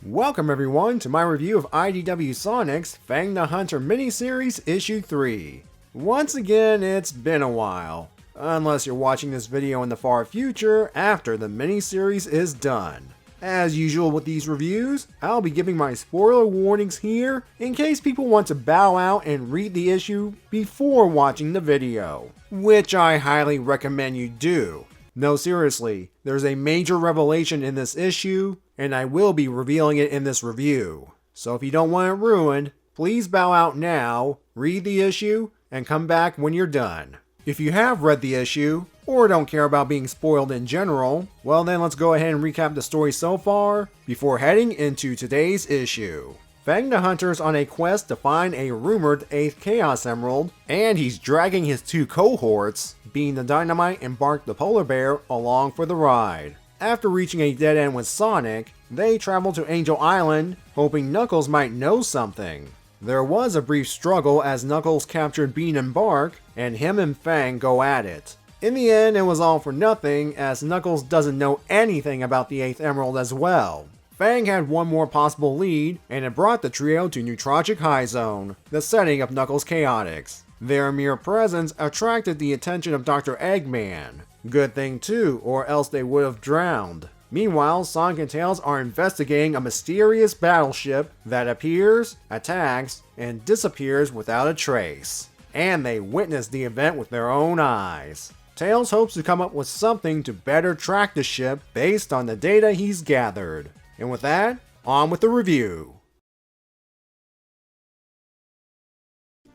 Welcome everyone to my review of IDW Sonic's Fang the Hunter miniseries issue 3. Once again, it's been a while. Unless you're watching this video in the far future after the miniseries is done. As usual with these reviews, I'll be giving my spoiler warnings here in case people want to bow out and read the issue before watching the video, which I highly recommend you do. No, seriously, there's a major revelation in this issue, and I will be revealing it in this review. So if you don't want it ruined, please bow out now, read the issue, and come back when you're done. If you have read the issue, or don't care about being spoiled in general, well then let's go ahead and recap the story so far, before heading into today's issue. Fang the Hunter's on a quest to find a rumored 8th Chaos Emerald, and he's dragging his two cohorts, being the Dynamite and Bark the Polar Bear, along for the ride. After reaching a dead end with Sonic, they travel to Angel Island, hoping Knuckles might know something. There was a brief struggle as Knuckles captured Bean and Bark, and him and Fang go at it. In the end, it was all for nothing, as Knuckles doesn't know anything about the 8th Emerald as well. Fang had one more possible lead, and it brought the trio to Neutrogic High Zone, the setting of Knuckles Chaotix. Their mere presence attracted the attention of Dr. Eggman. Good thing too, or else they would have drowned. Meanwhile, Sonic and Tails are investigating a mysterious battleship that appears, attacks, and disappears without a trace. And they witness the event with their own eyes. Tails hopes to come up with something to better track the ship based on the data he's gathered. And with that, on with the review.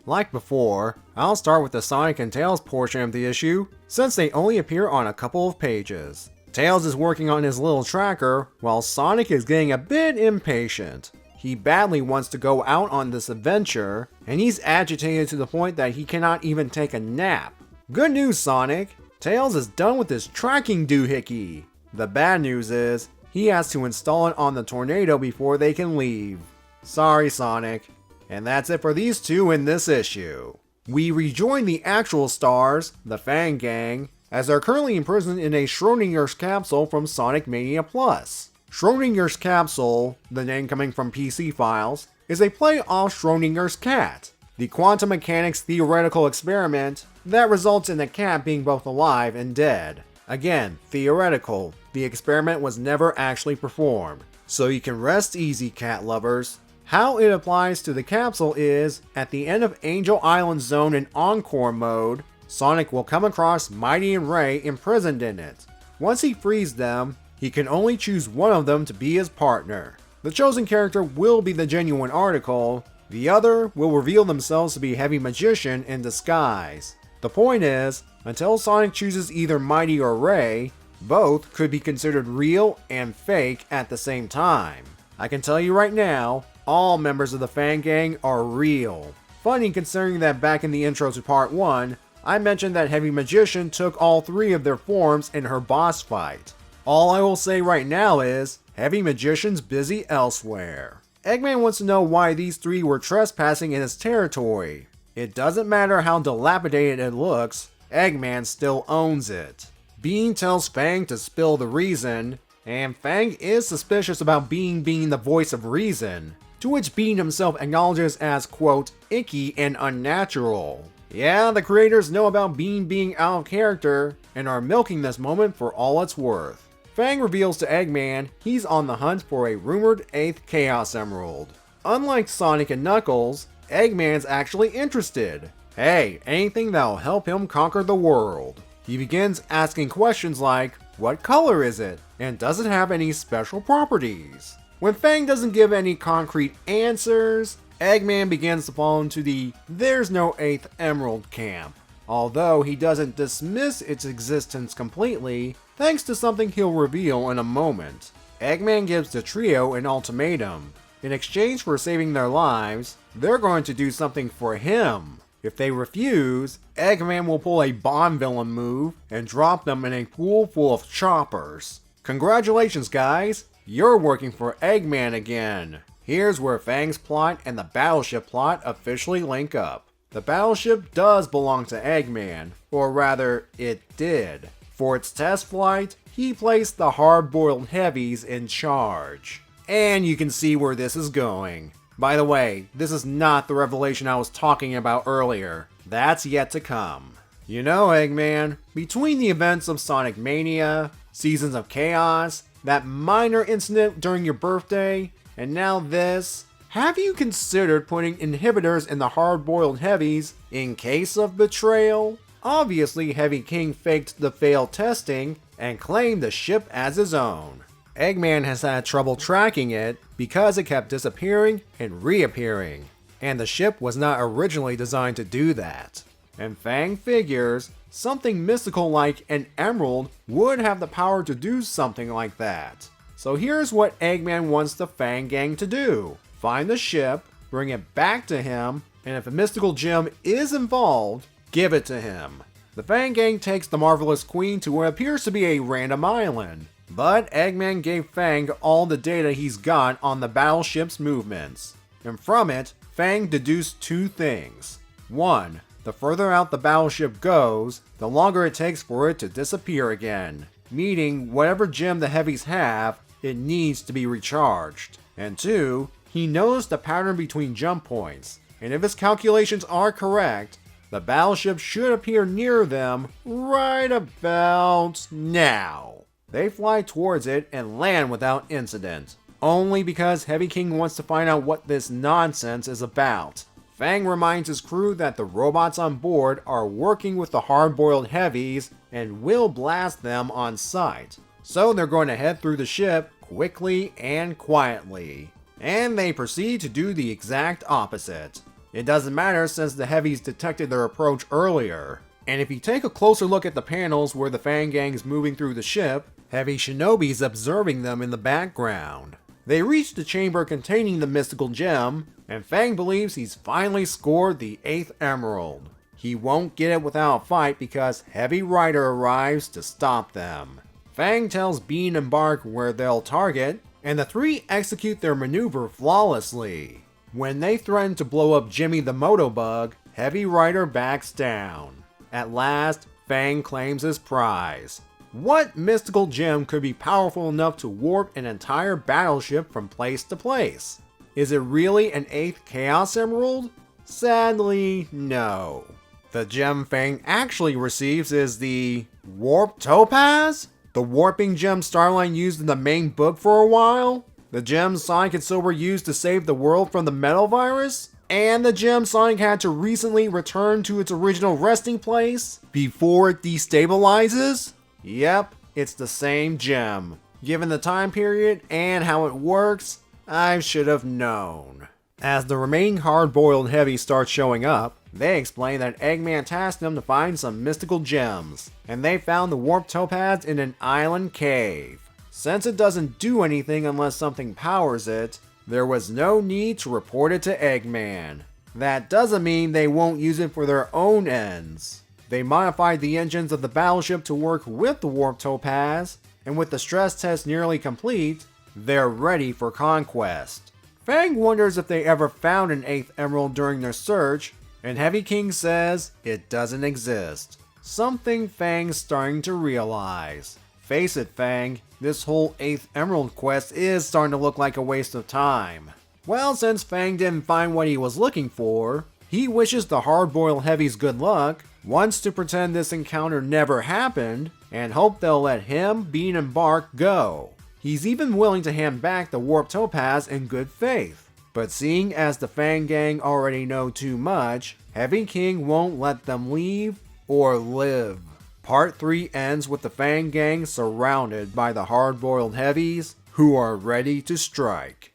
Like before, I'll start with the Sonic and Tails portion of the issue, since they only appear on a couple of pages. Tails is working on his little tracker, while Sonic is getting a bit impatient. He badly wants to go out on this adventure, and he's agitated to the point that he cannot even take a nap. Good news, Sonic! Tails is done with his tracking doohickey. The bad news is, he has to install it on the tornado before they can leave. Sorry, Sonic. And that's it for these two in this issue. We rejoin the actual stars, the Fang Gang, as they're currently imprisoned in a Schrodinger's capsule from Sonic Mania Plus. Schrodinger's capsule, the name coming from PC files, is a play off Schrodinger's cat, the quantum mechanics theoretical experiment that results in the cat being both alive and dead. Again, theoretical, the experiment was never actually performed, so you can rest easy, cat lovers. How it applies to the capsule is, at the end of Angel Island Zone in Encore mode, Sonic will come across Mighty and Ray imprisoned in it. Once he frees them, he can only choose one of them to be his partner. The chosen character will be the genuine article, the other will reveal themselves to be Heavy Magician in disguise. The point is, until Sonic chooses either Mighty or Ray, both could be considered real and fake at the same time. I can tell you right now, all members of the Fang Gang are real. Funny considering that back in the intro to part 1, I mentioned that Heavy Magician took all 3 of their forms in her boss fight. All I will say right now is, Heavy Magician's busy elsewhere. Eggman wants to know why these 3 were trespassing in his territory. It doesn't matter how dilapidated it looks, Eggman still owns it. Bean tells Fang to spill the reason, and Fang is suspicious about Bean being the voice of reason, to which Bean himself acknowledges as, quote, icky and unnatural. Yeah, the creators know about Bean being out of character, and are milking this moment for all it's worth. Fang reveals to Eggman he's on the hunt for a rumored 8th Chaos Emerald. Unlike Sonic and Knuckles, Eggman's actually interested. Hey, anything that'll help him conquer the world. He begins asking questions like, what color is it? And does it have any special properties? When Fang doesn't give any concrete answers, Eggman begins to fall into the there's no 8th Emerald camp. Although he doesn't dismiss its existence completely, thanks to something he'll reveal in a moment. Eggman gives the trio an ultimatum. In exchange for saving their lives, they're going to do something for him. If they refuse, Eggman will pull a Bond villain move and drop them in a pool full of choppers. Congratulations guys, you're working for Eggman again. Here's where Fang's plot and the battleship plot officially link up. The battleship does belong to Eggman, or rather, it did. For its test flight, he placed the hard-boiled heavies in charge. And you can see where this is going. By the way, this is not the revelation I was talking about earlier. That's yet to come. You know, Eggman, between the events of Sonic Mania, Seasons of Chaos, that minor incident during your birthday, and now this, have you considered putting inhibitors in the hard-boiled heavies in case of betrayal? Obviously, Heavy King faked the failed testing and claimed the ship as his own. Eggman has had trouble tracking it because it kept disappearing and reappearing, and the ship was not originally designed to do that. And Fang figures something mystical like an emerald would have the power to do something like that. So here's what Eggman wants the Fang gang to do. Find the ship, bring it back to him, and if a mystical gem is involved, give it to him. The Fang gang takes the Marvelous Queen to what appears to be a random island, but Eggman gave Fang all the data he's got on the battleship's movements. And from it, Fang deduced two things. 1. The further out the battleship goes, the longer it takes for it to disappear again, meaning whatever gem the heavies have, it needs to be recharged. And 2, he knows the pattern between jump points, and if his calculations are correct, the battleship should appear near them right about now. They fly towards it and land without incident, only because Heavy King wants to find out what this nonsense is about. Fang reminds his crew that the robots on board are working with the hard-boiled heavies and will blast them on sight. So they're going to head through the ship quickly and quietly. And they proceed to do the exact opposite. It doesn't matter since the heavies detected their approach earlier. And if you take a closer look at the panels where the Fang gang is moving through the ship, Heavy Shinobi's observing them in the background. They reach the chamber containing the mystical gem, and Fang believes he's finally scored the 8th emerald. He won't get it without a fight because Heavy Rider arrives to stop them. Fang tells Bean and Bark where they'll target, and the three execute their maneuver flawlessly. When they threaten to blow up Jimmy the Motobug, Heavy Rider backs down. At last, Fang claims his prize. What mystical gem could be powerful enough to warp an entire battleship from place to place? Is it really an 8th Chaos Emerald? Sadly, no. The gem Fang actually receives is the Warp Topaz? The warping gem Starline used in the main book for a while? The gem Sonic and Silver used to save the world from the metal virus? And the gem Sonic had to recently return to its original resting place before it destabilizes? Yep, it's the same gem. Given the time period and how it works, I should have known. As the remaining hard-boiled heavies start showing up, they explain that Eggman tasked them to find some mystical gems, and they found the Warp Topaz in an island cave. Since it doesn't do anything unless something powers it, there was no need to report it to Eggman. That doesn't mean they won't use it for their own ends. They modified the engines of the battleship to work with the Warp Topaz, and with the stress test nearly complete, they're ready for conquest. Fang wonders if they ever found an 8th emerald during their search, and Heavy King says it doesn't exist. Something Fang's starting to realize. Face it, Fang, this whole 8th emerald quest is starting to look like a waste of time. Well, since Fang didn't find what he was looking for, he wishes the hard-boiled heavies good luck, wants to pretend this encounter never happened, and hope they'll let him, Bean, and Bark go. He's even willing to hand back the Warp Topaz in good faith. But seeing as the Fang gang already know too much, Heavy King won't let them leave or live. Part 3 ends with the Fang gang surrounded by the hard-boiled heavies who are ready to strike.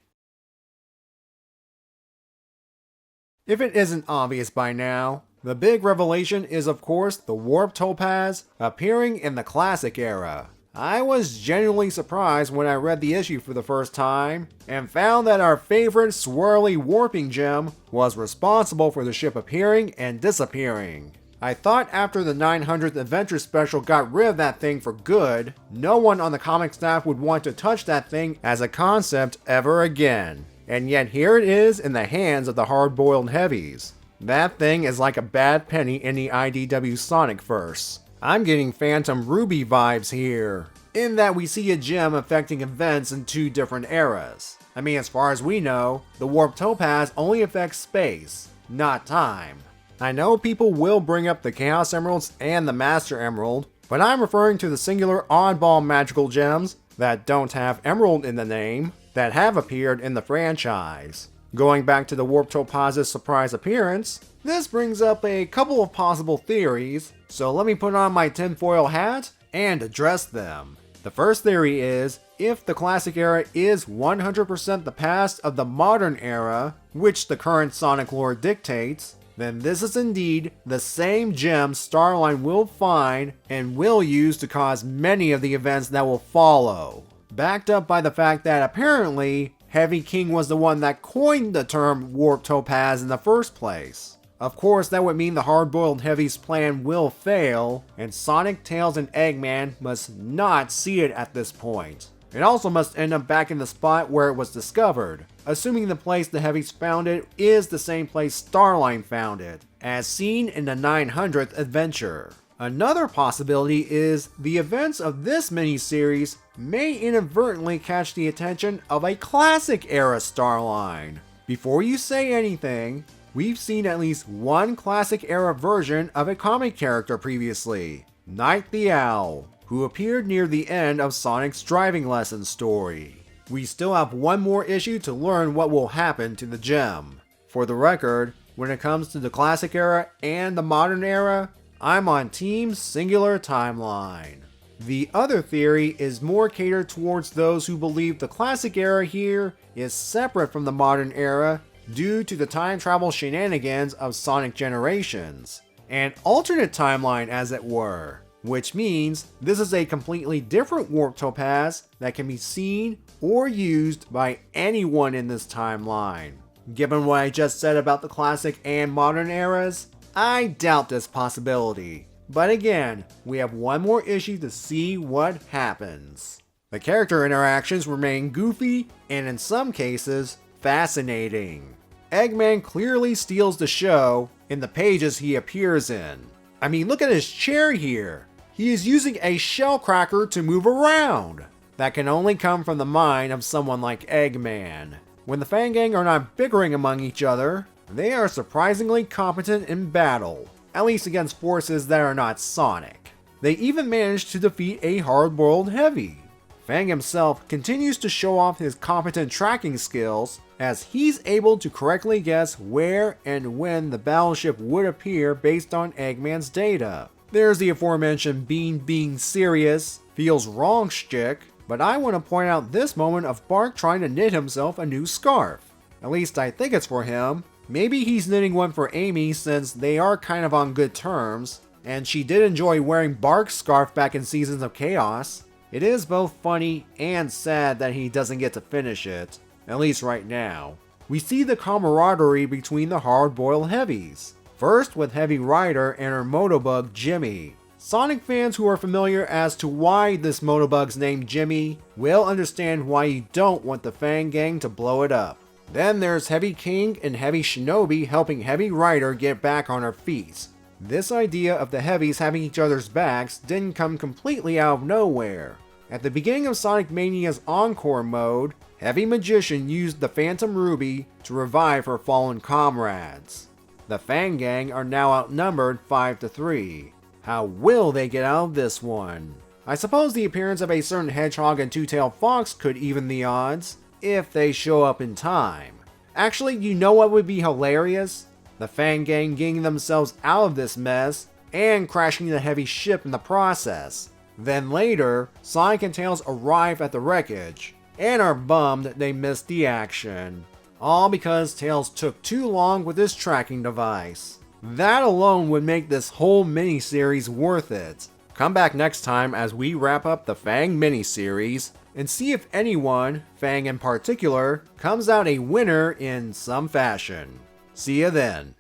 If it isn't obvious by now, the big revelation is of course the Warp Topaz appearing in the classic era. I was genuinely surprised when I read the issue for the first time, and found that our favorite swirly warping gem was responsible for the ship appearing and disappearing. I thought after the 900th Adventure Special got rid of that thing for good, no one on the comic staff would want to touch that thing as a concept ever again. And yet here it is in the hands of the hard-boiled heavies. That thing is like a bad penny in the IDW Sonic verse. I'm getting Phantom Ruby vibes here. in that we see a gem affecting events in two different eras. I mean, as far as we know, the Warp Topaz only affects space, not time. I know people will bring up the Chaos Emeralds and the Master Emerald, but I'm referring to the singular oddball magical gems that don't have Emerald in the name that have appeared in the franchise. Going back to the Warp Topaz's surprise appearance, this brings up a couple of possible theories, so let me put on my tinfoil hat and address them. The first theory is, if the classic era is 100% the past of the modern era, which the current Sonic lore dictates, then this is indeed the same gem Starline will find and will use to cause many of the events that will follow. Backed up by the fact that apparently, Heavy King was the one that coined the term Warp Topaz in the first place. Of course, that would mean the hard-boiled Heavy's plan will fail, and Sonic, Tails, and Eggman must not see it at this point. It also must end up back in the spot where it was discovered, assuming the place the Heavies found it is the same place Starline found it, as seen in the 900th adventure. Another possibility is the events of this miniseries may inadvertently catch the attention of a classic era Starline. Before you say anything, we've seen at least one classic era version of a comic character previously, Night the Owl, who appeared near the end of Sonic's driving lesson story. We still have one more issue to learn what will happen to the gem. For the record, when it comes to the classic era and the modern era, I'm on Team Singular Timeline. The other theory is more catered towards those who believe the classic era here is separate from the modern era due to the time travel shenanigans of Sonic Generations, an alternate timeline as it were, which means this is a completely different Warp Topaz that can be seen or used by anyone in this timeline. Given what I just said about the classic and modern eras, I doubt this possibility. But again, we have one more issue to see what happens. The character interactions remain goofy and in some cases, fascinating. Eggman clearly steals the show in the pages he appears in. I mean, look at his chair here. He is using a shell cracker to move around. That can only come from the mind of someone like Eggman. When the Fang Gang are not bickering among each other, they are surprisingly competent in battle, at least against forces that are not Sonic. They even managed to defeat a hard-boiled Heavy. Fang himself continues to show off his competent tracking skills, as he's able to correctly guess where and when the battleship would appear based on Eggman's data. There's the aforementioned Bean being serious, feels wrong shtick, but I want to point out this moment of Bark trying to knit himself a new scarf. At least I think it's for him. Maybe he's knitting one for Amy since they are kind of on good terms, and she did enjoy wearing Bark's scarf back in Seasons of Chaos. It is both funny and sad that he doesn't get to finish it, at least right now. We see the camaraderie between the hard-boiled Heavies. First with Heavy Rider and her Motobug Jimmy. Sonic fans who are familiar as to why this Motobug's named Jimmy will understand why you don't want the Fang Gang to blow it up. Then there's Heavy King and Heavy Shinobi helping Heavy Rider get back on her feet. This idea of the Heavies having each other's backs didn't come completely out of nowhere. At the beginning of Sonic Mania's Encore mode, Heavy Magician used the Phantom Ruby to revive her fallen comrades. The Fang Gang are now outnumbered 5-3. How will they get out of this one? I suppose the appearance of a certain hedgehog and two-tailed fox could even the odds, if they show up in time. Actually, you know what would be hilarious? The Fang Gang getting themselves out of this mess, and crashing the Heavy ship in the process. Then later, Sonic and Tails arrive at the wreckage, and are bummed they missed the action. All because Tails took too long with his tracking device. That alone would make this whole miniseries worth it. Come back next time as we wrap up the Fang miniseries, and see if anyone, Fang in particular, comes out a winner in some fashion. See ya then.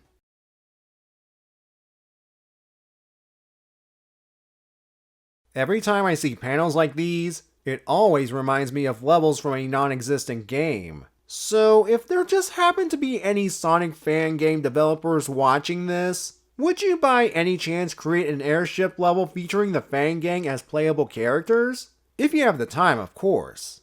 Every time I see panels like these, it always reminds me of levels from a non-existent game. So if there just happen to be any Sonic fan game developers watching this, would you by any chance create an airship level featuring the Fang Gang as playable characters? If you have the time, of course.